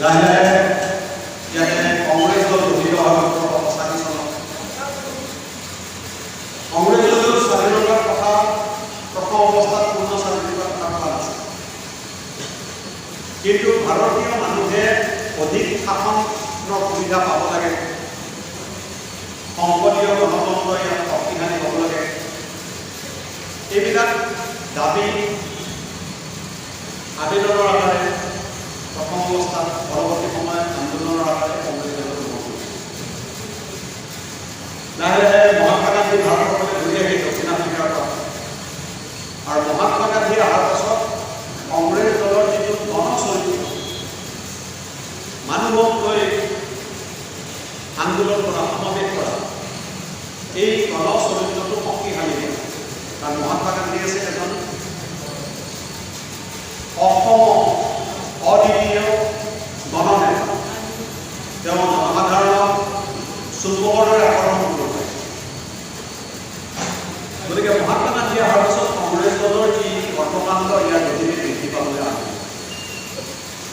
লাহে লাহে ইয়াতে কংগ্ৰেছ দল গঠিত হোৱাৰ অৱস্থানি চনত কংগ্ৰেছ দলৰ স্বাধীনতাৰ কথা প্ৰথম অৱস্থাত পূৰ্ণ স্বাধীনতাৰ কথা কোৱা নাছিল, কিন্তু ভাৰতীয় মানুহে অধিক শাসনৰ সুবিধা পাব লাগে, সংসদীয় গণতন্ত্ৰ ইয়াত শক্তিশালী হ'ব লাগে, এইবিলাক দাবী আবেদনৰ আধাৰে প্ৰথম অৱস্থাত পৰৱৰ্তী সময়ত আন্দোলনৰ আধাৰে কংগ্ৰেছ দলে গ্ৰহণ কৰিছিল। লাহে লাহে মহাত্মা গান্ধী ভাৰতবৰ্ষলৈ ঘূৰি আহি দক্ষিণ আফ্ৰিকাৰ পৰা, আৰু মহাত্মা গান্ধী অহাৰ পাছত কংগ্ৰেছ দলৰ যিটো গণচৰিত্ৰ মানুহক লৈ আন্দোলন কৰা, সমাৱেশ কৰা, এই গণচৰিত্ৰটো শক্তিশালী কৰে। কাৰণ মহাত্মা গান্ধী আছে এজন অসম অদ্বিতীয় গণনেতা, তেওঁ জনসাধাৰণক চুম্বকৰ দৰে আকৰ্ষণ কৰিব পাৰে। গতিকে মহাত্মা গান্ধী অহাৰ পিছত কংগ্ৰেছ দলৰ যি কৰ্মকাণ্ড ইয়াৰ গতিবিধি বৃদ্ধি পাবলৈ আৰম্ভ,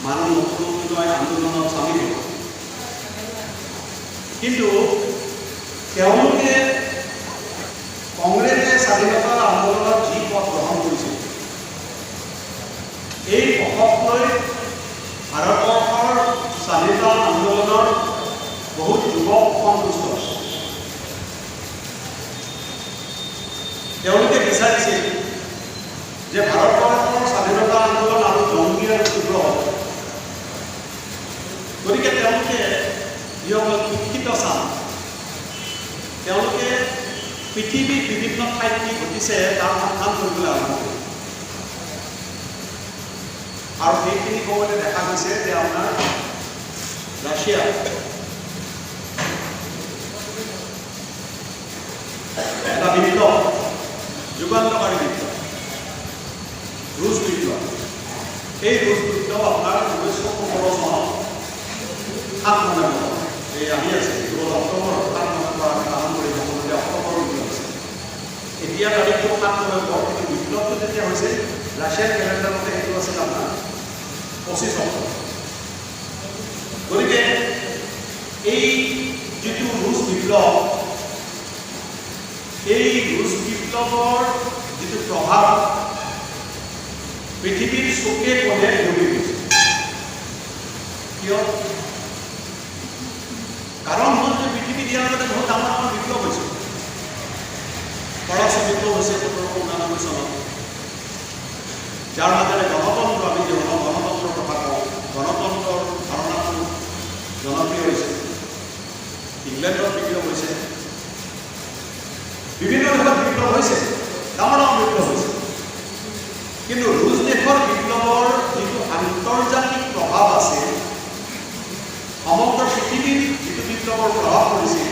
মানুহ নতুন আন্দোলনত চামিল হ'ল। কিন্তু তেওঁলোকে কংগ্ৰেছে স্বাধীনতা আন্দোলনত যি পথ গ্ৰহণ কৰিছিল, এই পথক লৈ ভাৰতবৰ্ষৰ স্বাধীনতা আন্দোলনৰ বহুত যুৱক সন্তুষ্ট আছে। তেওঁলোকে বিচাৰিছিল যে ভাৰতবৰ্ষৰ স্বাধীনতা আন্দোলন আৰু জংগী আৰু তীব্ৰ হ'ব। গতিকে তেওঁলোকে যিসকল শিক্ষিত চাম, তেওঁলোকে পৃথিৱীৰ বিভিন্ন ঠাইত কি ঘটিছে তাৰ সন্ধান কৰিবলৈ আৰম্ভ কৰিছে। আৰু সেইখিনি সময়তে দেখা গৈছে যে আপোনাৰ ৰাছিয়া এটা বিপ্লৱ, যুগান্তকাৰী বিপ্লৱ, ৰুছ বিপ্লৱ। এই ৰুছ বিপ্লৱ আপোনাৰ 1915 চনত 7 নৱেম্বৰ এই আহি আছে, কেৱল অক্টোবৰ 7 নৱেম্বৰ আমি পালন কৰিব সকলোতে অক্টোবৰ বিপ্লৱ আছে। এতিয়া তাৰিখটো 7 নৱেম্বৰ, কিন্তু বিপ্লৱটো যেতিয়া হৈছে ৰাছিয়ান কেলেণ্ডাৰমতে সেইটো আছিল আপোনাৰ 25 অক্টোবৰ। গতিকে এই যিটো ৰুছ বিপ্লৱ, এই ৰুছ বিপ্লৱৰ যিটো প্ৰভাৱ পৃথিৱীৰ চুকে কোণে ঘূৰি গৈছে। কিয়? কাৰণ হ'ল যে পৃথিৱী দিয়াৰ আগতে বহুত ডাঙৰ ডাঙৰ বিপ্লৱ হৈছে। ফৰাচী বিপ্লৱ হৈছে 1799 চনত, যাৰ মাজেৰে গণতন্ত্ৰ, আমি যে গণতন্ত্ৰৰ কথা কওঁ, গণতন্ত্ৰৰ ধাৰণাটো জনপ্ৰিয় হৈছে। ইংলেণ্ডত বিপ্লৱ হৈছে, বিভিন্ন দেশত বিপ্লৱ হৈছে, ডাঙৰ ডাঙৰ বিপ্লৱ হৈছে। কিন্তু ৰুছ দেশৰ বিপ্লৱৰ যিটো আন্তৰ্জাতিক প্ৰভাৱ আছে, সমগ্ৰ পৃথিৱীত যিটো বিপ্লৱৰ প্ৰভাৱ পৰিছিল,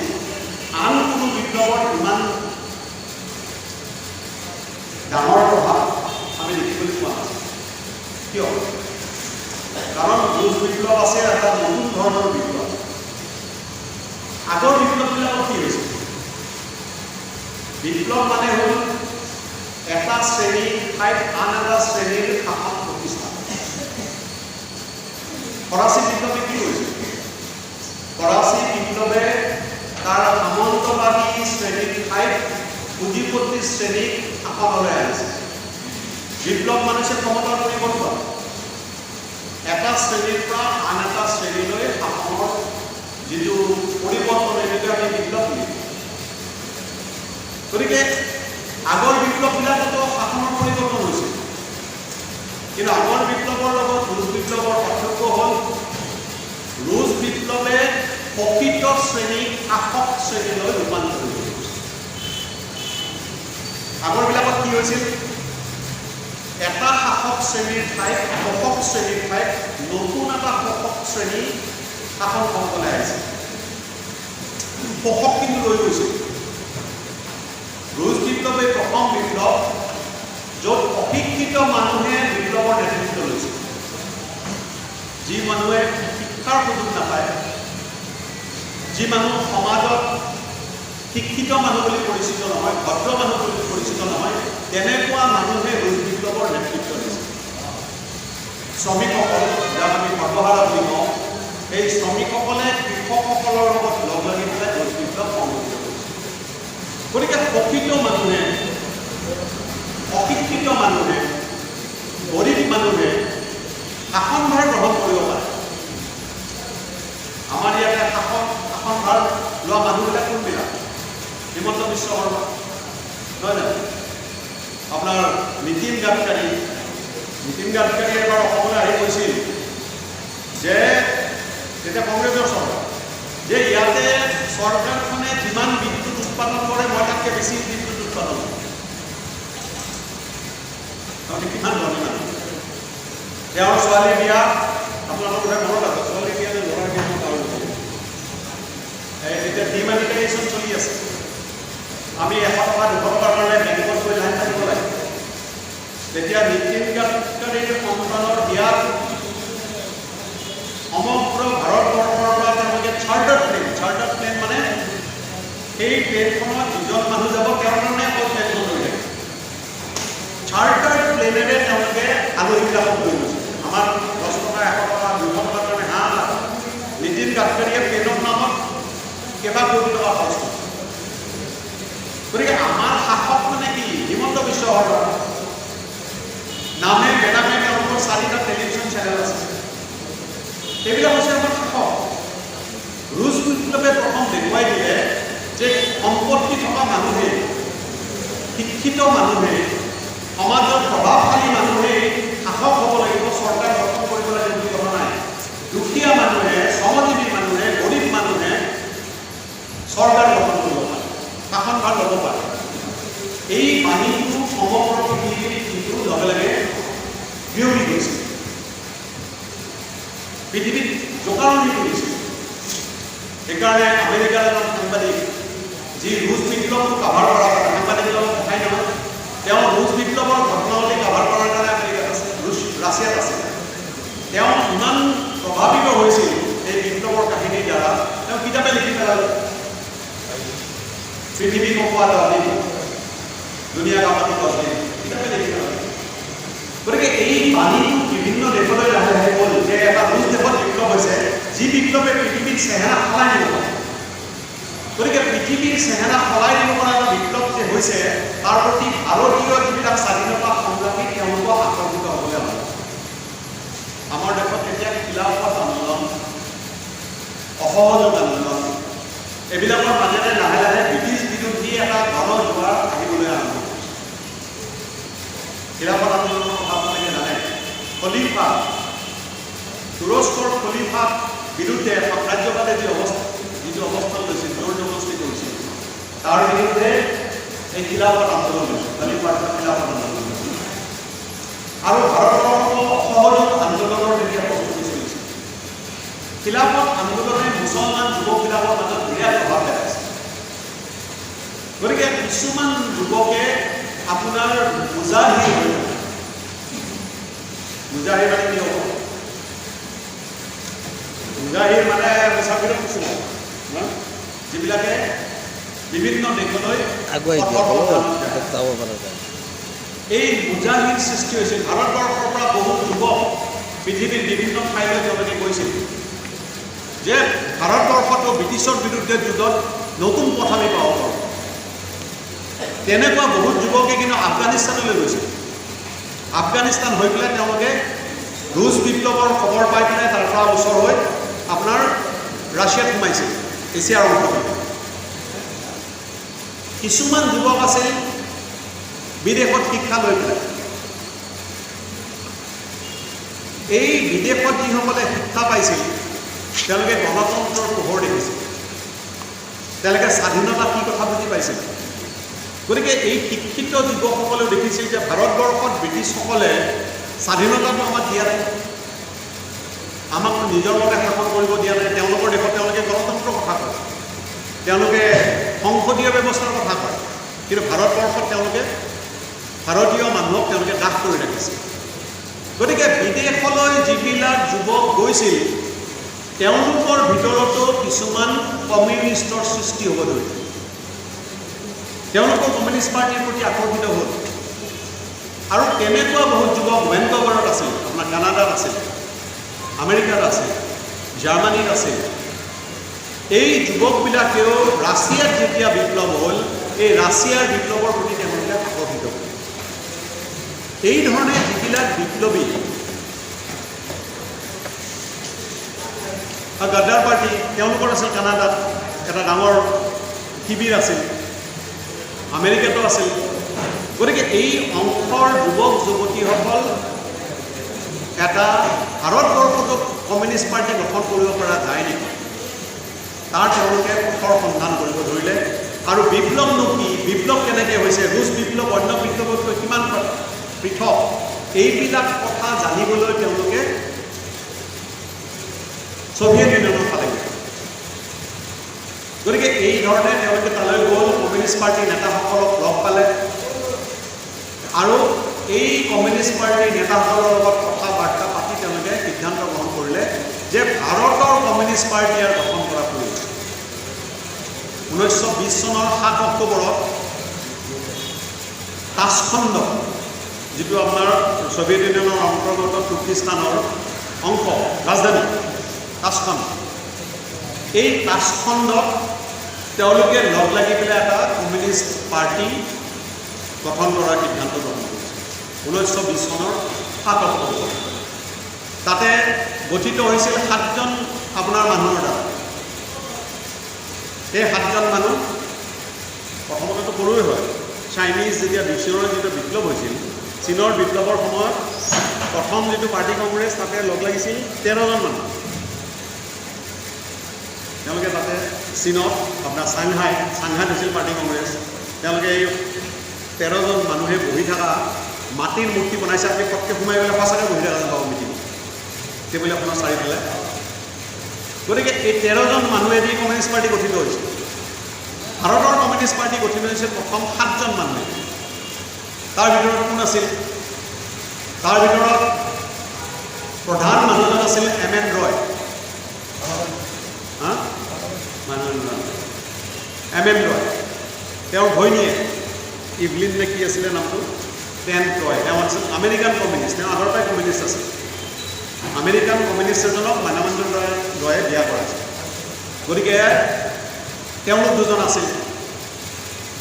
আন কোনো বিপ্লৱৰ ইমান ডাঙৰ প্ৰভাৱ আমি দেখিবলৈ পোৱা নাছিল। কিয়? কাৰণ ৰুছ বিপ্লৱ আছে এটা নতুন ধৰণৰ বিপ্লৱ। আগৰ বিপ্লৱবিলাকত কি হৈছিল? বিপ্লৱ মানে হ'ল এটা শ্ৰেণীৰ ঠাইত আন এটা শ্ৰেণীৰ শাসন প্ৰতিষ্ঠা। ফৰাচী বিপ্লৱে কি কৰিছিল? ফৰাচী বিপ্লৱে তাৰ সামন্তবাদী শ্ৰেণীৰ ঠাইত পুঁজিপতি শ্ৰেণীক শাসনলৈ আনিছে। বিপ্লৱ মানে হৈছে ক্ষমতাৰ পৰিৱৰ্তন, এটা শ্ৰেণীৰ পৰা আন এটা শ্ৰেণীলৈ শাসনৰ যিটো পৰিৱৰ্তন, এইটোকে আমি বিপ্লৱ বুলি কওঁ। গতিকে আগৰ বিপ্লৱবিলাকতো শাসনৰ পৰিৱৰ্তন হৈছিল, কিন্তু আগৰ বিপ্লৱৰ লগত ৰুছ বিপ্লৱৰ পাৰ্থক্য হ'ল ৰুছ বিপ্লৱে প্ৰকৃত শ্ৰেণীক শাসক শ্ৰেণীলৈ ৰূপান্তৰিত কৰিছিল। আগৰবিলাকত কি হৈছিল? এটা শাসক শ্ৰেণীৰ ঠাইত, শোষক শ্ৰেণীৰ ঠাইত নতুন এটা শোষক শ্ৰেণী শাসন কৰিবলৈ আহিছিল। শোষক কিন্তু লৈ গৈছিল। ৰুছ বিপ্লৱে প্ৰথম বিপ্লৱ য'ত অশিক্ষিত মানুহে বিপ্লৱৰ নেতৃত্ব লৈছিল। যি মানুহে শিক্ষাৰ সুযোগ নাপায়, যি মানুহ সমাজত শিক্ষিত মানুহ বুলি পৰিচিত নহয়, ভদ্ৰ মানুহ বুলি পৰিচিত নহয়, তেনেকুৱা মানুহে ৰুছ বিপ্লৱৰ নেতৃত্ব দিছিল। শ্ৰমিকসকল, যাক আমি সৰ্বহাৰা বুলি কওঁ, এই শ্ৰমিকসকলে কৃষকসকলৰ লগত লগ লাগি পেলাই ৰোজ বিপ্লৱ সংঘটিত কৰিছিল। গতিকে প্ৰকৃত মানুহে, অশিক্ষিত মানুহে, গৰীব মানুহে শাসনভাৰ গ্ৰহণ কৰিব পাৰে। আমাৰ ইয়াতে শাসনভাৰ লোৱা মানুহবিলাক কোনবিলাক? হিমন্ত বিশ্ব শৰ্মা, নহয় জানো? আপোনাৰ নীতিন গাডকাৰী এবাৰ অসমলৈ আহি কৈছিল যে তেতিয়া কংগ্ৰেছৰ চৰকাৰ, যে ইয়াতে চৰকাৰখনে যিমান বিদ্যুৎ উৎপাদন কৰে মই তাতকৈ বেছি বিদ্যুৎ উৎপাদন কৰোঁ। তাৰমানে কিমান ধনী মানুহ। তেওঁৰ ছোৱালী বিয়া, আপোনালোকৰ কথা মনত আছে, ছোৱালী বিয়া যে ল'ৰাৰ বিয়া এতিয়া ডিমানিটাইজেশ্যন চলি আছে। আমি 100 টকা 200 টকাৰ কাৰণে বেংকত গৈ লাইন থাকিব লাগে। তেতিয়া নীতিন গাডকাৰীৰ সন্তানৰ বিয়াত সমগ্ৰ ভাৰতবৰ্ষৰ পৰা তেওঁলোকে চাৰ্টাৰ প্লেন মানে সেই প্লেনখনত যিজন মানুহ যাব তেওঁৰ কাৰণে অকল প্লেনখন লৈ থাকে। চাৰ্টাৰ প্লেনেৰে তেওঁলোকে আলহীবিলাকক লৈ গৈছে। আমাৰ 10 টকা 100 টকা 200 টকাৰ কাৰণে নীতিন গাডকাৰীয়ে প্লেনৰ নামত কেইবা কোটি টকা খৰচ কৰে। গতিকে আমাৰ শাসক মানে কি? হিমন্ত বিশ্ব শৰ্মা নামে বেনামে তেওঁলোকৰ 4টা টেলিভিশ্যন চেনেল আছে। সেইবিলাক হৈছে আমাৰ শাসক। ৰোজ বিপ্লৱে প্ৰথম দেখুৱাই দিলে যে সম্পত্তি থকা মানুহে, শিক্ষিত মানুহে, সমাজৰ প্ৰভাৱশালী মানুহে শাসক হ'ব লাগিব, চৰকাৰ গঠন কৰিব লাগিব বুলি কথা নাই। দুখীয়া মানুহে, শ্ৰমজীৱী মানুহে, গৰীব মানুহে চৰকাৰ গঠন কৰিব পাৰে, শাসনভাৰ ল'ব পাৰে। এই বাণীটো সমগ্ৰ পৃথিৱীৰ কিন্তু লগে লগে বিয়পি গৈছে, পৃথিৱীত জোকাৰণি কৰিছে। সেইকাৰণে আমেৰিকাৰ এজন সাংবাদিক, যি ৰোজ বিপ্লৱটো কাভাৰ কৰা সাংবাদিকৰ কথাই নহয়, তেওঁ ৰোজ বিপ্লৱৰ ঘটনাৱলী কাভাৰ কৰাৰ কাৰণে আমেৰিকাত আছে, ৰাছিয়াত আছে। তেওঁ ইমান প্ৰভাৱিত হৈছিল এই বিপ্লৱৰ কাহিনীৰ দ্বাৰা, তেওঁ কিতাপে লিখি পেলালে, পৃথিৱী কপোৱা 10 দিন, দুনিয়া কামাতি 10 দিন, কিতাপে লিখি পেলালে। গতিকে এই বাণীটো বিভিন্ন দেশলৈ লাহে লাহে গ'ল যে এটা ৰোজ দেশত বিপ্লৱ হৈছে, যি বিপ্লৱে পৃথিৱীৰ চেহেৰা সলাই দিব পাৰে। গতিকে পৃথিৱীৰ চেহেৰা সলাই দিব পৰা এটা বিপ্লৱ যে হৈছে, তাৰ প্ৰতি ভাৰতীয় যিবিলাক স্বাধীনতা সংগ্ৰামী তেওঁলোকক আকৰ্ষিত হ'বলৈ হ'ব। আমাৰ দেশত এতিয়া খিলাফত আন্দোলন, অসহযোগ আন্দোলন, এইবিলাকৰ মাজেৰে লাহে লাহে ব্ৰিটিছ বিৰোধী এটা জোৱাৰ আহিবলৈ আৰম্ভ কৰিছে। খিলাফত আন্দোলনৰ কথা আপোনালোকে জানে। খলিফা, তুৰস্কৰ খলিফাৰ বিৰুদ্ধে সাম্ৰাজ্যবাদে যিটো অৱস্থান লৈছিল, জোৰ জবৰদস্তি কৰিছিল, তাৰ বিৰুদ্ধে এই খিলাফত আন্দোলন হৈছিল, খলিফাৰ খিলাফত আন্দোলন হৈছিল। আৰু ভাৰতবৰ্ষত অসহযোগ আন্দোলনৰ তেতিয়া প্ৰস্তুতি চলিছিল। খিলাফত আন্দোলনে মুছলমান যুৱকবিলাকৰ মাজত বিৰাট প্ৰভাৱ পেলাইছে। গতিকে কিছুমান যুৱকে আপোনাৰ মুজাহিৰ হৈ থাকে। মুজাহিৰ মানে কি হ'ব? মুজাহিৰ মানে মুছাফিৰৰ কিছুমান যিবিলাকে বিভিন্ন দেশলৈ আগুৱাই যাব পৰা যায়। এই মুজাহিৰ সৃষ্টি হৈছিল। ভাৰতবৰ্ষৰ পৰা বহু যুৱক পৃথিৱীৰ বিভিন্ন ঠাইলৈ তেওঁলোকে গৈছিল যে ভাৰতবৰ্ষতো ব্ৰিটিছৰ বিৰুদ্ধে যুদ্ধত নতুন পথ আমি পাব পাৰোঁ। তেনেকুৱা বহুত যুৱকে কিন্তু আফগানিস্তানলৈ গৈছিল। আফগানিস্তান হৈ পেলাই তেওঁলোকে ৰোজ বিপ্লৱৰ খবৰ পাই পেলাই তাৰ পৰা ওচৰ হৈ আপোনাৰ ৰাছিয়াত সোমাইছিল, এছিয়াৰ অংশত। কিছুমান যুৱক আছিল বিদেশত শিক্ষা লৈ পেলাই। এই বিদেশত যিসকলে শিক্ষা পাইছিল তেওঁলোকে গণতন্ত্ৰৰ পোহৰ দেখিছিল, তেওঁলোকে স্বাধীনতা কি কথা বুজি পাইছিল। গতিকে এই শিক্ষিত যুৱকসকলেও দেখিছিল যে ভাৰতবৰ্ষত ব্ৰিটিছসকলে স্বাধীনতাটো আমাক দিয়া নাই, আমাক নিজৰ মতে শাসন কৰিব দিয়া নাই। তেওঁলোকৰ দেশত তেওঁলোকে গণতন্ত্ৰৰ কথা কয়, তেওঁলোকে সংসদীয় ব্যৱস্থাৰ কথা কয়, কিন্তু ভাৰতবৰ্ষত তেওঁলোকে ভাৰতীয় মানুহক তেওঁলোকে দাস কৰি ৰাখিছিল। গতিকে বিদেশলৈ যিবিলাক যুৱক গৈছিল তেওঁলোকৰ ভিতৰতো কিছুমান কমিউনিষ্টৰ সৃষ্টি হ'ব ধৰিলে। তেওঁলোকৰ কমিউনিষ্ট পাৰ্টিৰ প্ৰতি আকৰ্ষিত হ'ল। আৰু তেনেকুৱা বহুত যুৱক ভেনকুভাৰত আছিল, আপোনাৰ কানাডাত আছিল, আমেৰিকাত আছিল, জাৰ্মানীত আছিল। এই যুৱকবিলাকেও ৰাছিয়াত যেতিয়া বিপ্লৱ হ'ল, এই ৰাছিয়াৰ বিপ্লৱৰ প্ৰতি তেওঁলোকে আকৰ্ষিত হ'ল। এই ধৰণে যিবিলাক বিপ্লৱী গাদ্দাৰ পাৰ্টি, তেওঁলোকৰ আছিল কানাডাত এটা ডাঙৰ শিবিৰ আছিল, আমেৰিকাতো আছিল। গতিকে এই অংশৰ যুৱক যুৱতীসকল এটা ভাৰতবৰ্ষতো কমিউনিষ্ট পাৰ্টি গঠন কৰিব পৰা যায় নেকি, তাৰ তেওঁলোকে পথৰ সন্ধান কৰিব ধৰিলে। আৰু বিপ্লৱনো কি, বিপ্লৱ কেনেকৈ হৈছে, ৰুছ বিপ্লৱ অন্য বিপ্লৱতকৈ কিমান পৃথক, এইবিলাক কথা জানিবলৈ তেওঁলোকে ছ'ভিয়েট ইউনিয়নৰ ফালে গ'ল। গতিকে এই ধৰণে তেওঁলোকে তালৈ গ'ল, কমিউনিষ্ট পাৰ্টিৰ নেতাসকলক লগ পালে আৰু এই কমিউনিষ্ট পাৰ্টিৰ নেতাসকলৰ লগত কথা বাৰ্তা পাতি তেওঁলোকে সিদ্ধান্ত গ্ৰহণ কৰিলে যে ভাৰতৰ কমিউনিষ্ট পাৰ্টি আৰু গঠন কৰা প্ৰয়োজন। 1920 চনৰ 7 অক্টোবৰত তাছখণ্ড, যিটো আপোনাৰ ছ'ভিয়েট ইউনিয়নৰ অন্তৰ্গত তুৰ্কিস্তানৰ অংশ, ৰাজধানী তাছখণ্ড, এই তাছখণ্ডত তেওঁলোকে লগ লাগি পেলাই এটা কমিউনিষ্ট পাৰ্টি গঠন কৰাৰ সিদ্ধান্ত গ্ৰহণ কৰিছে 1920 চনৰ 7 অক্টোবৰ। তাতে গঠিত হৈছিল 7জন আপোনাৰ মানুহৰ দ্বাৰা। এই 7জন মানুহ প্ৰথমতেতো সৰুৱে হয়। চাইনিজ যেতিয়া চীনৰ যিটো বিপ্লৱ হৈছিল, চীনৰ বিপ্লৱৰ সময়ত প্ৰথম যিটো পাৰ্টি কংগ্ৰেছ, তাতে লগ লাগিছিল 13জন মানুহ। তেওঁলোকে তাতে চীনত আপোনাৰ চাংহাইত হৈছিল পাৰ্টি কংগ্ৰেছ। তেওঁলোকে এই 13জন মানুহে বহি থকা মাটিৰ মূৰ্তি বনাইছে। আপুনি পটকৈ সোমাই পেলাই সঁচাকৈ বহি থকা যেন পাব মিটিং, সেইবুলি আপোনাৰ চাৰিওফালে। গতিকে এই 13জন মানুহেদি কমিউনিষ্ট পাৰ্টি গঠিত হৈছিল। ভাৰতৰ কমিউনিষ্ট পাৰ্টি গঠিত হৈছিল প্ৰথম 7জন মানুহে। তাৰ ভিতৰত কোন আছিল? তাৰ ভিতৰত প্ৰধান মানুহজন আছিল M.N. ৰয়। M.N. ৰয়, তেওঁৰ ঘৈণীয়ে ইভলিন নে কি আছিলে নামটো, টেন ৰয়। তেওঁ আছিল আমেৰিকান কমিউনিষ্ট, তেওঁ আগৰ পৰাই কমিউনিষ্ট আছিল। আমেৰিকান কমিউনিষ্ট এজনক মানৱৰঞ্জন ৰয়ে বিয়া কৰাইছিল। গতিকে তেওঁলোক দুজন আছিল।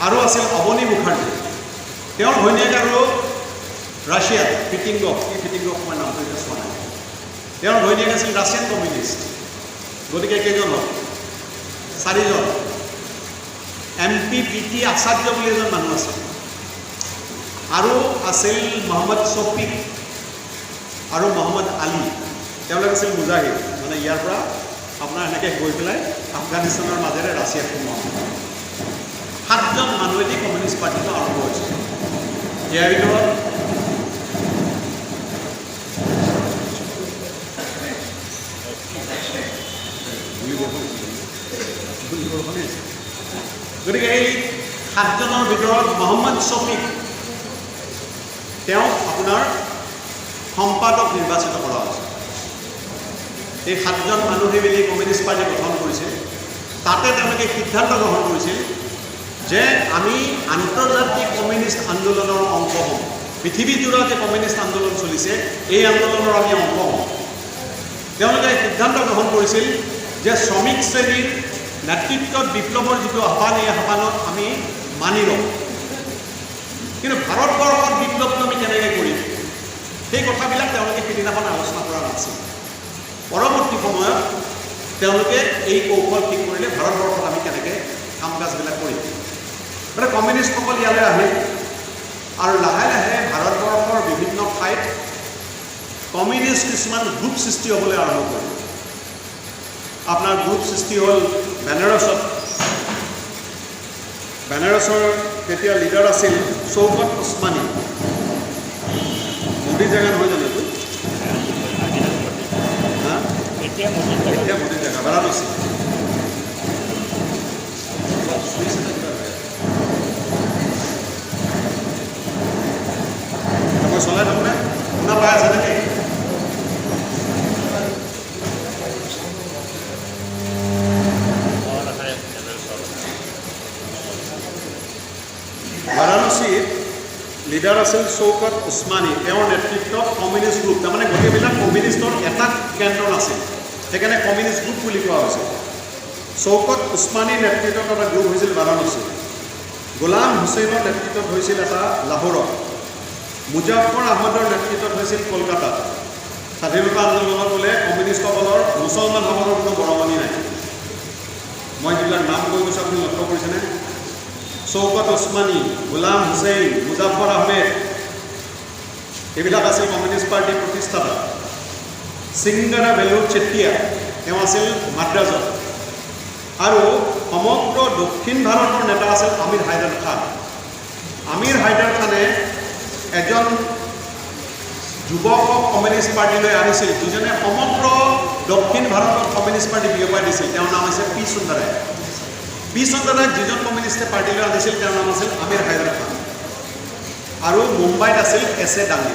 আৰু আছিল অৱনী মুখাৰ্জী, তেওঁৰ ঘৈণীয়েক আৰু ৰাছিয়াত ফিটিংগফ, কি ফিটিংগফ মই নামটো এতিয়া চোৱা নাই, তেওঁৰ ঘৈণীয়েক আছিল ৰাছিয়ান কমিউনিষ্ট। গতিকে কেইজন হ'ল? 4জন। MP.P.T. আচাৰ্য বুলি এজন মানুহ আছিল। আৰু আছিল মহম্মদ শফিক আৰু মহম্মদ আলী। তেওঁলোক আছিল মুজাহিদ, মানে ইয়াৰ পৰা আপোনাৰ এনেকৈ গৈ পেলাই আফগানিস্তানৰ মাজেৰে ৰাছিয়াত সোমোৱা। 7জন মানুহেদি কমিউনিষ্ট পাৰ্টিটো আৰম্ভ হৈছিল। ইয়াৰ ভিতৰত গতিকে এই 7জনৰ ভিতৰত মহম্মদ শফিক, তেওঁক আপোনাৰ সম্পাদক নিৰ্বাচিত কৰা হৈছে। এই 7জন মানুহে মিলি কমিউনিষ্ট পাৰ্টি গঠন কৰিছিল। তাতে তেওঁলোকে সিদ্ধান্ত গ্ৰহণ কৰিছিল যে আমি আন্তৰ্জাতিক কমিউনিষ্ট আন্দোলনৰ অংশ হ'ম। পৃথিৱীজোৰা যে কমিউনিষ্ট আন্দোলন চলিছে, এই আন্দোলনৰ আমি অংশ হ'ম। তেওঁলোকে সিদ্ধান্ত গ্ৰহণ কৰিছিল যে শ্ৰমিক শ্ৰেণীৰ নেতৃত্বত বিপ্লৱৰ যিটো আহ্বান, এই আহ্বানত আমি মানি লওঁ। কিন্তু ভাৰতবৰ্ষত বিপ্লৱটো আমি কেনেকৈ কৰিম, সেই কথাবিলাক তেওঁলোকে সেইদিনাখন আলোচনা কৰা নাছিল। পৰৱৰ্তী সময়ত তেওঁলোকে এই কৌশল ঠিক কৰিলে, ভাৰতবৰ্ষত আমি কেনেকৈ কাম কাজবিলাক কৰিম। মানে কমিউনিষ্টসকল ইয়ালৈ আহিল আৰু লাহে লাহে ভাৰতবৰ্ষৰ বিভিন্ন ঠাইত কমিউনিষ্ট কিছুমান গ্ৰুপ সৃষ্টি হ'বলৈ আৰম্ভ কৰিলে। আপোনাৰ গ্ৰুপ সৃষ্টি হ'ল বেনাৰছত। বেনাৰছৰ তেতিয়া লিডাৰ আছিল শৌকত ওছমানী। মোদীৰ জেগা নহয় জানো এইটো? এতিয়া মোদীৰ জেগা বাৰাণসী। মই চলাই থাকোঁনে শুনা পাই আছে নেকি? বাৰাণসীত লিডাৰ আছিল শৌকত ওছমানী। তেওঁৰ নেতৃত্বত কমিউনিষ্ট গ্ৰুপ, তাৰমানে গোটেইবিলাক কমিউনিষ্টৰ এটা কেন্দ্ৰ নাছিল, সেইকাৰণে কমিউনিষ্ট গ্ৰুপ বুলি কোৱা হৈছে। শৌকত উছমানীৰ নেতৃত্বত এটা গ্ৰুপ হৈছিল বাৰাণসী, গোলাম হুছেইনৰ নেতৃত্বত হৈছিল এটা লাহোৰত, মুজাফৰ আহমদৰ নেতৃত্বত হৈছিল কলকাতাত। স্বাধীনতা আন্দোলনত বোলে কমিউনিষ্টসকলৰ মুছলমানসকলৰ কোনো বৰঙণি নাই। মই যিবিলাক নাম কৈ গৈছোঁ আপুনি লক্ষ্য কৰিছেনে? শৌকত উছমানী, গোলাম হুছেইন, মুজাফৰ আহমেদ, এইবিলাক আছিল কমিউনিষ্ট পাৰ্টিৰ প্ৰতিষ্ঠাতা। সিংগাৰা বেলুৰ চেতিয়া, তেওঁ আছিল মাদ্ৰাজত। আৰু সমগ্ৰ দক্ষিণ ভাৰতৰ নেতা আছিল আমিৰ হায়দাৰ খান। আমিৰ হায়দাৰ খানে এজন যুৱকক কমিউনিষ্ট পাৰ্টিলৈ আনিছিল, যিজনে সমগ্ৰ দক্ষিণ ভাৰতত কমিউনিষ্ট পাৰ্টি বিয়পাই দিছিল। তেওঁৰ নাম হৈছে পি সুন্দৰায়। পি সুন্দৰায়ক যিজন কমিউনিষ্টে পাৰ্টিলৈ আনিছিল তেওঁৰ নাম আছিল আমিৰ হায়দাৰ খান। আৰু মুম্বাইত আছিল এছ.এ. ডাংগে।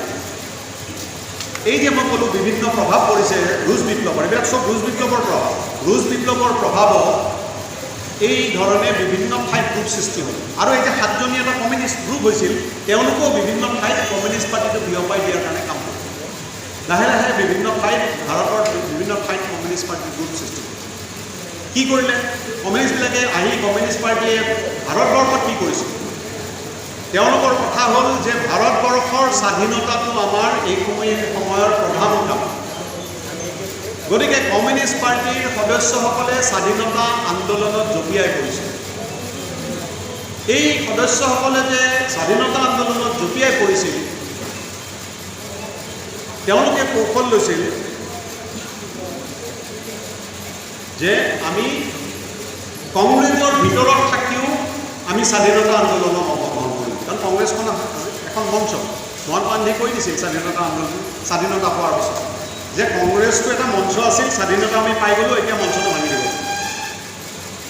এই যে মই ক'লোঁ বিভিন্ন প্ৰভাৱ পৰিছে ৰুছ বিপ্লৱৰ, এইবিলাক চব ৰুছ বিপ্লৱৰ প্ৰভাৱ। ৰুছ বিপ্লৱৰ প্ৰভাৱত এই ধৰণে বিভিন্ন ঠাইত গ্ৰুপ সৃষ্টি হ'ল। আৰু এই যে 7জনীয়া এটা কমিউনিষ্ট গ্ৰুপ হৈছিল, তেওঁলোকেও বিভিন্ন ঠাইত কমিউনিষ্ট পাৰ্টিটো বিয়পাই দিয়াৰ কাৰণে কাম কৰিছিল। লাহে লাহে বিভিন্ন ঠাইত, ভাৰতৰ বিভিন্ন ঠাইত কমিউনিষ্ট পাৰ্টিৰ গ্ৰুপ সৃষ্টি হ'ল। কি কৰিলে? কমিউনিষ্টবিলাকে আহি কমিউনিষ্ট পাৰ্টীয়ে ভাৰতবৰ্ষত কি কৰিছিল? তেওঁলোকৰ কথা হ'ল যে ভাৰতবৰ্ষৰ স্বাধীনতাটো আমাৰ এই সময়ৰ প্ৰধান কাম। গতিকে কমিউনিষ্ট পাৰ্টিৰ সদস্যসকলে স্বাধীনতা আন্দোলনত জঁপিয়াই পৰিছিল। এই সদস্যসকলে যে স্বাধীনতা আন্দোলনত জঁপিয়াই পৰিছিল, তেওঁলোকে কৌশল লৈছিল যে আমি কংগ্ৰেছৰ ভিতৰত থাকিও আমি স্বাধীনতা আন্দোলনত অংশগ্ৰহণ কৰিম। কাৰণ কংগ্ৰেছখন এখন মঞ্চ, মহাত্মা গান্ধীয়ে কৈ দিছিল স্বাধীনতা পোৱাৰ পিছত যে কংগ্ৰেছটো এটা মঞ্চ আছিল, স্বাধীনতা আমি পাই গ'লোঁ, এতিয়া মঞ্চটো ভাঙি দিব।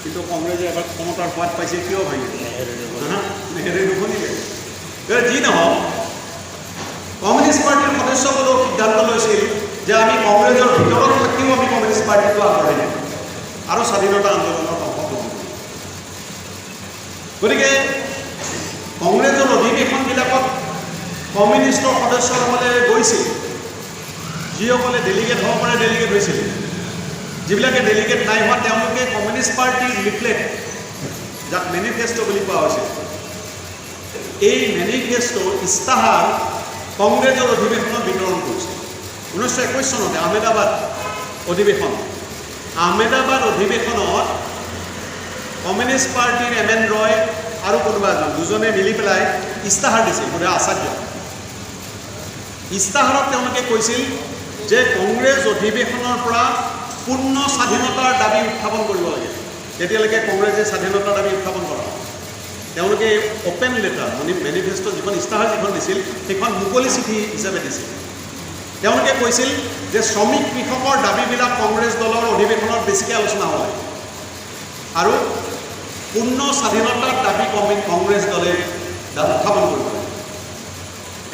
কিন্তু কংগ্ৰেছে এবাৰ ক্ষমতাৰ সোৱাদ পাইছে, কিয় ভাঙি দিব? নেহেৰুৱে নুশুনিলে। যি নহওক, কমিউনিষ্ট পাৰ্টিৰ সদস্যসকলেও সিদ্ধান্ত লৈছিল যে আমি কংগ্ৰেছৰ ভিতৰত থাকিও আমি কমিউনিষ্ট পাৰ্টিটো আগবঢ়াই দিম আৰু স্বাধীনতা আন্দোলনত অংশগ্ৰহণ কৰিম। গতিকে কংগ্ৰেছৰ অধিৱেশনবিলাকত কমিউনিষ্টৰ সদস্যসকলে গৈছিল। যিসকলে ডেলিগেট হ'ব পাৰে ডেলিগেট হৈছিল, যিবিলাকে ডেলিগেট নাই হোৱা তেওঁলোকে কমিউনিষ্ট পাৰ্টিৰ লিফলেট, যাক মেনিফেষ্টো বুলি কোৱা হৈছিল, এই মেনিফেষ্টো ইস্তাহাৰ কংগ্ৰেছৰ অধিৱেশনত বিতৰণ কৰিছিল। 1921 চনতে আহমেদাবাদ অধিৱেশন। আহমেদাবাদ অধিৱেশনত কমিউনিষ্ট পাৰ্টিৰ M.N. ৰয় আৰু কোনোবা দুজনে মিলি পেলাই ইস্তাহাৰ দিছিল, বোধহয় আচাৰ্য। ইস্তাহাৰত তেওঁলোকে কৈছিল যে কংগ্ৰেছ অধিৱেশনৰ পৰা পূৰ্ণ স্বাধীনতাৰ দাবী উত্থাপন কৰিব লাগে। তেতিয়ালৈকে কংগ্ৰেছে স্বাধীনতাৰ দাবী উত্থাপন কৰা। তেওঁলোকে অপেন লেটাৰ, মানে মেনিফেষ্টো যিখন ইস্তাহাৰ যিখন দিছিল সেইখন মুকলি চিঠি হিচাপে দিছিল। তেওঁলোকে কৈছিল যে শ্ৰমিক কৃষকৰ দাবীবিলাক কংগ্ৰেছ দলৰ অধিৱেশনত বেছিকৈ আলোচনা হ'ব লাগে আৰু পূৰ্ণ স্বাধীনতাৰ দাবী কংগ্ৰেছ দলে উত্থাপন কৰিব লাগে।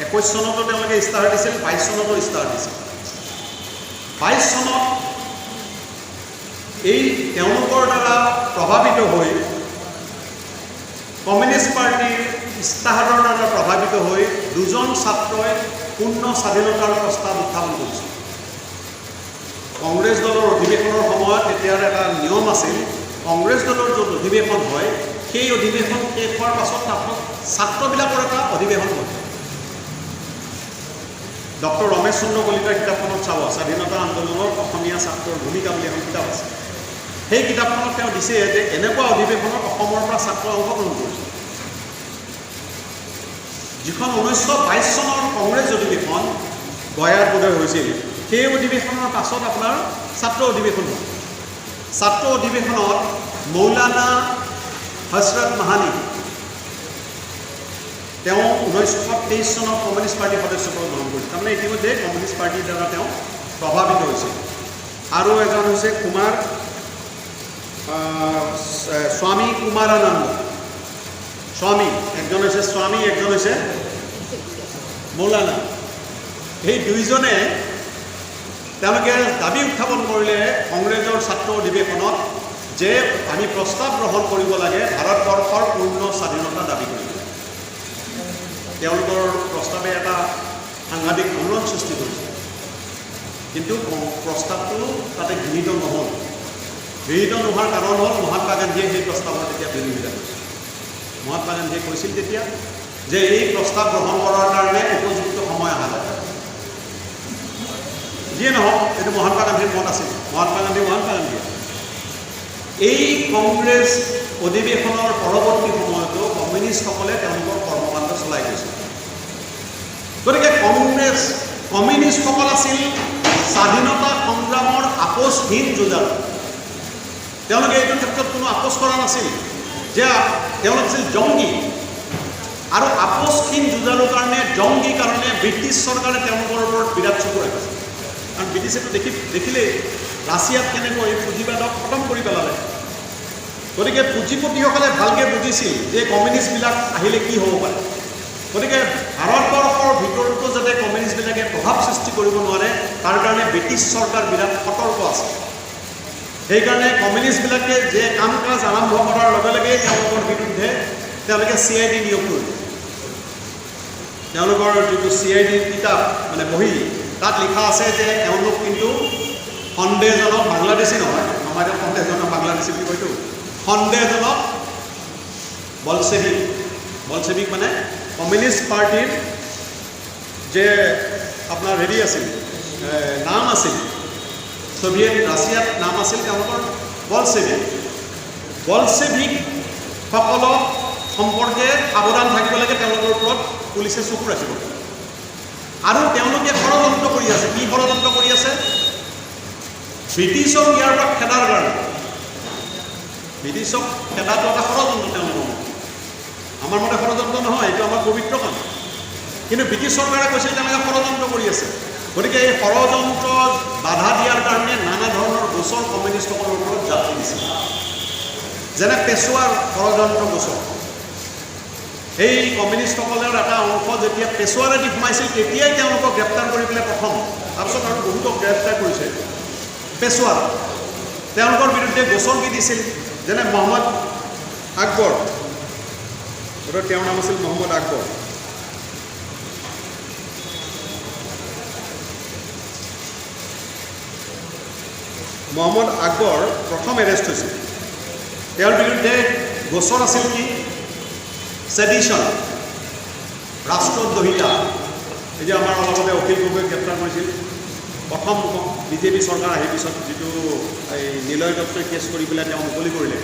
21 চনতো তেওঁলোকে ইস্তাহাৰ দিছিল, 22 চনতো ইস্তাহাৰ দিছিল। 22 চনত এই তেওঁলোকৰ দ্বাৰা প্ৰভাৱিত হৈ কমিউনিষ্ট পাৰ্টিৰ ইস্তাহাৰৰ দ্বাৰা প্ৰভাৱিত হৈ দুজন ছাত্ৰই পূৰ্ণ স্বাধীনতাৰ প্ৰস্তাৱ উত্থাপন কৰিছিল। কংগ্ৰেছ দলৰ অধিৱেশনৰ সময়ত তেতিয়াৰ এটা নিয়ম আছিল, কংগ্ৰেছ দলৰ য'ত অধিৱেশন হয় সেই অধিৱেশন শেষ হোৱাৰ পাছত ছাত্ৰবিলাকৰ এটা অধিৱেশন হয়। ডক্টৰ ৰমেশ চন্দ্ৰ কলিতাৰ কিতাপখনত চাব, স্বাধীনতা আন্দোলনত অসমীয়া ছাত্ৰৰ ভূমিকা বুলি এখন কিতাপ আছে। সেই কিতাপখনত তেওঁ দিছে যে এনেকুৱা অধিৱেশনত অসমৰ পৰা ছাত্ৰ অংশগ্ৰহণ কৰিছে। যিখন 1922 চনৰ কংগ্ৰেছ অধিৱেশন গয়াত বোধহয় হৈছিল, সেই অধিৱেশনৰ পাছত আপোনাৰ ছাত্ৰ অধিৱেশন হ'ল। ছাত্ৰ অধিৱেশনত মৌলানা হজৰত মাহানী, তেওঁ 1923 চনত কমিউনিষ্ট পাৰ্টিৰ সদস্যপদ গ্ৰহণ কৰিছিল। তাৰমানে ইতিমধ্যে কমিউনিষ্ট পাৰ্টিৰ দ্বাৰা তেওঁ প্ৰভাৱিত হৈছিল। আৰু এজন হৈছে স্বামী কুমাৰানন্দ। স্বামী একজন হৈছে স্বামী, একজন হৈছে মৌলানা। এই দুইজনে তেওঁলোকে দাবী উত্থাপন কৰিলে কংগ্ৰেছৰ ছাত্ৰ অধিৱেশনত যে আমি প্ৰস্তাৱ গ্ৰহণ কৰিব লাগে ভাৰতবৰ্ষৰ পূৰ্ণ স্বাধীনতা দাবী কৰিব। তেওঁলোকৰ প্ৰস্তাৱে এটা সাংঘাতিক আন্দোলন সৃষ্টি কৰিছে। কিন্তু প্ৰস্তাৱটো তাতে গৃহীত নহ'ল। গৃহীত নোহোৱাৰ কাৰণ হ'ল মহাত্মা গান্ধীয়ে সেই প্ৰস্তাৱৰ তেতিয়া বিৰোধিতা কৰিছিল। মহাত্মা গান্ধীয়ে কৈছিল তেতিয়া যে এই প্ৰস্তাৱ গ্ৰহণ কৰাৰ কাৰণে উপযুক্ত সময় অহা নাই। যিয়ে নহওক, এইটো মহাত্মা গান্ধীৰ মত আছিল। মহাত্মা গান্ধীয়ে এই কংগ্ৰেছ অধিৱেশনৰ পৰৱৰ্তী সময়তো কমিউনিষ্টসকলে তেওঁলোকৰ কৰ্মকাণ্ড চলাই গৈছিল। গতিকে কমিউনিষ্টসকল আছিল স্বাধীনতা সংগ্ৰামৰ আপোচহীন যোদ্ধাৰ। তেওঁলোকে এইটো ক্ষেত্ৰত কোনো আপোচ কৰা নাছিল যে তেওঁলোক আছিল জংগী, আৰু আপোচহীন যুঁজাৰুৰ কাৰণে জংগীৰ কাৰণে ব্ৰিটিছ চৰকাৰে তেওঁলোকৰ ওপৰত বিৰাট চকু ৰাখিছিল। কাৰণ ব্ৰিটিছেতো দেখিলেই ৰাছিয়াত কেনেকৈ পুঁজিবাদক খতম কৰি পেলালে। গতিকে পুঁজিপতিসকলে ভালকৈ বুজিছিল যে কমিউনিষ্টবিলাক আহিলে কি হ'ব পাৰে। গতিকে ভাৰতবৰ্ষৰ ভিতৰতো যাতে কমিউনিষ্টবিলাকে প্ৰভাৱ সৃষ্টি কৰিব নোৱাৰে, তাৰ কাৰণে ব্ৰিটিছ চৰকাৰ বিৰাট সতৰ্ক আছে। সেইকাৰণে কমিউনিষ্টবিলাকে যে কাম কাজ আৰম্ভ কৰাৰ লগে লগেই তেওঁলোকৰ বিৰুদ্ধে তেওঁলোকে CID নিয়োগ কৰিলে। তেওঁলোকৰ যিটো CID কিতাপ মানে বহি, তাত লিখা আছে যে তেওঁলোক কিন্তু সন্দেহজনক বাংলাদেশী নহয়, আমাৰ ইয়াত সন্দেহজনক বাংলাদেশী বুলি কয়তো, সন্দেহজনক বলছেভিক মানে কমিউনিষ্ট পাৰ্টিৰ যে আপোনাৰ হেৰি আছিল, নাম আছিল, সোভিয়েট ৰাছিয়াত নাম আছিল তেওঁলোকৰ বলছেভিকসকলক সম্পৰ্কে সাৱধান থাকিব লাগে। তেওঁলোকৰ ওপৰত পুলিচে চকু ৰাখিব। আৰু তেওঁলোকে ষড়যন্ত্ৰ কৰি আছে। কি ষড়যন্ত্ৰ কৰি আছে? ব্ৰিটিছক ইয়াৰ পৰা খেদাৰ কাৰণে। ব্ৰিটিছক খেদাটো এটা ষড়যন্ত্ৰ তেওঁলোকৰ মতে। আমাৰ মতে ষড়যন্ত্ৰ নহয়, এইটো আমাৰ পবিত্ৰ কাম। কিন্তু ব্ৰিটিছ চৰকাৰে কৈছিল তেওঁলোকে ষড়যন্ত্ৰ কৰি আছে। গতিকে এই ষড়যন্ত্ৰ বাধা দিয়াৰ কাৰণে নানা ধৰণৰ গোচৰ কমিউনিষ্টসকলৰ ওপৰত জাপি দিছিল, যেনে পেছোৱাৰ ষড়যন্ত্ৰ গোচৰ। সেই কমিউনিষ্টসকলৰ এটা অংশ যেতিয়া পেছোৱাৰেদি সোমাইছিল, তেতিয়াই তেওঁলোকক গ্ৰেপ্তাৰ কৰি পেলাই প্ৰথম, তাৰপিছত আৰু বহুতক গ্ৰেপ্তাৰ কৰিছে। পেছোৱাৰ তেওঁলোকৰ বিৰুদ্ধে গোচৰ কি দিছিল, যেনে মহম্মদ আকবৰ, তেওঁৰ নাম আছিল মহম্মদ আকবৰ। মহম্মদ আকবৰ প্ৰথম এৰেষ্ট হৈছিল। তেওঁৰ বিৰুদ্ধে গোচৰ আছিল কি? ছেডিশ্যন, ৰাষ্ট্ৰদ্ৰোহিতা। এই যে আমাৰ অলপতে অখিল গগৈক গ্ৰেপ্তাৰ কৰিছিল, প্ৰথম BJP চৰকাৰ আহি পিছত যিটো এই নিলয় দত্তই কেছ কৰি পেলাই তেওঁ মুকলি কৰিলে,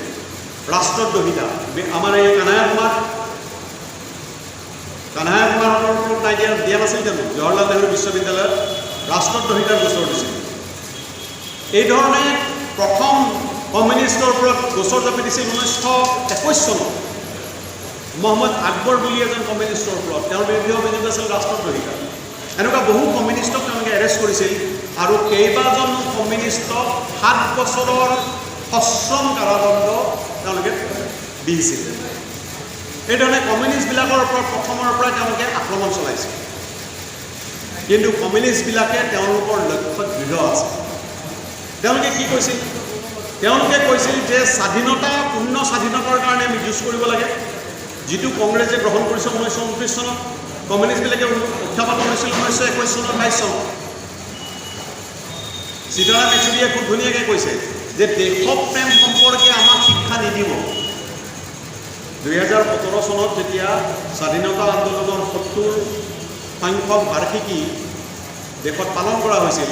ৰাষ্ট্ৰদ্ৰোহিতা। আমাৰ এই কানায়া কুমাৰৰ ওপৰত নাই দিয়া নাছিল জানো? জৱাহৰলাল নেহৰু বিশ্ববিদ্যালয়ত ৰাষ্ট্ৰদ্ৰোহিতাৰ গোচৰ দিছিল। এই ধৰণে প্ৰথম কমিউনিষ্টৰ ওপৰত গোচৰ জাপি দিছিল 1921 চনত মহম্মদ আকবৰ বুলি এজন কমিউনিষ্টৰ ওপৰত। তেওঁৰ বিৰুদ্ধে অভিযোগ আছিল ৰাষ্ট্ৰদ্ৰোহিতা। এনেকুৱা বহু কমিউনিষ্টক তেওঁলোকে এৰেষ্ট কৰিছিল, আৰু কেইবাজন কমিউনিষ্টক 7 বছৰৰ সশ্ৰম কাৰাদণ্ড তেওঁলোকে বিহিছিল। এইধৰণে কমিউনিষ্টবিলাকৰ ওপৰত প্ৰথমৰ পৰাই তেওঁলোকে আক্ৰমণ চলাইছিল। কিন্তু কমিউনিষ্টবিলাকে তেওঁলোকৰ লক্ষ্যত দৃঢ় আছে। তেওঁলোকে কি কৈছিল? তেওঁলোকে কৈছিল যে স্বাধীনতা, পূৰ্ণ স্বাধীনতাৰ কাৰণে আমি যুঁজ কৰিব লাগে, যিটো কংগ্ৰেছে গ্ৰহণ কৰিছে 1929 চনত। কমিউনিষ্টবিলাকে উত্থাপন কৰিছিল 1921 চনত, 22 চনত। সীতাৰাম য়েচুৰীয়ে খুব ধুনীয়াকৈ কৈছে যে দেশপ্ৰেম সম্পৰ্কে আমাক শিক্ষা নিদিব। 2017 চনত যেতিয়া স্বাধীনতা আন্দোলনৰ 70সংখ্যক বাৰ্ষিকী দেশত পালন কৰা হৈছিল,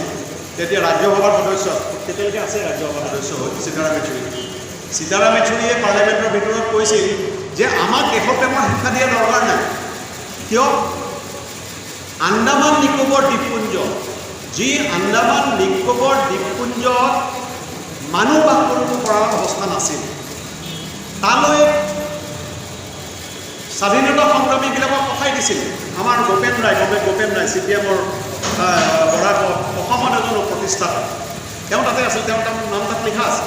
তেতিয়া ৰাজ্যসভাৰ সদস্য, তেতিয়ালৈকে আছে ৰাজ্যসভাৰ সদস্য হ'ল সীতাৰাম য়েচুৰীয়ে পাৰ্লিয়ামেণ্টৰ ভিতৰত কৈছিল যে আমাক দেশপ্ৰেমৰ শিক্ষা দিয়া দৰকাৰ নাই। কিয়? আন্দামান নিকোবৰ দ্বীপপুঞ্জ, যি আন্দামান নিকোবৰ দ্বীপপুঞ্জত মানুহ বাস কৰিব পৰা অৱস্থা নাছিল, তালৈ স্বাধীনতা সংগ্ৰামীবিলাকক পঠাই দিছিল। আমাৰ গোপেন ৰায় CPMৰ বৰাক অসমত এজন প্ৰতিষ্ঠাতা, তেওঁ তাতে আছিল, তেওঁৰ নাম তাত লিখা আছে।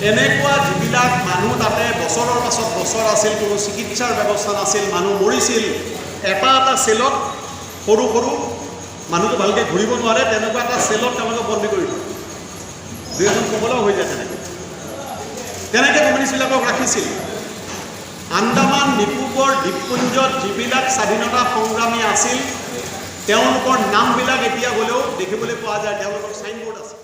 এনেকুৱা যিবিলাক মানুহ তাতে বছৰৰ পাছত বছৰ আছিল, কোনো চিকিৎসাৰ ব্যৱস্থা নাছিল, মানুহ মৰিছিল। এটা চেলত সৰু মানুহটো ভালকৈ ঘূৰিব নোৱাৰে, তেনেকুৱা এটা চেলত তেওঁলোকে বন্দী কৰি থয়। 2-এজন ক'বলৈও হৈ যায়। তেনেকৈ কমিউনিষ্টবিলাকক ৰাখিছিল। আন্দামান নিকোবৰ দ্বীপপুঞ্জত যিবিলাক স্বাধীনতা সংগ্ৰামী আছিল, তেওঁলোকৰ নামবিলাক এতিয়া গ'লেও দেখিবলৈ পোৱা যায়, তেওঁলোকৰ চাইনবোৰ্ড আছে।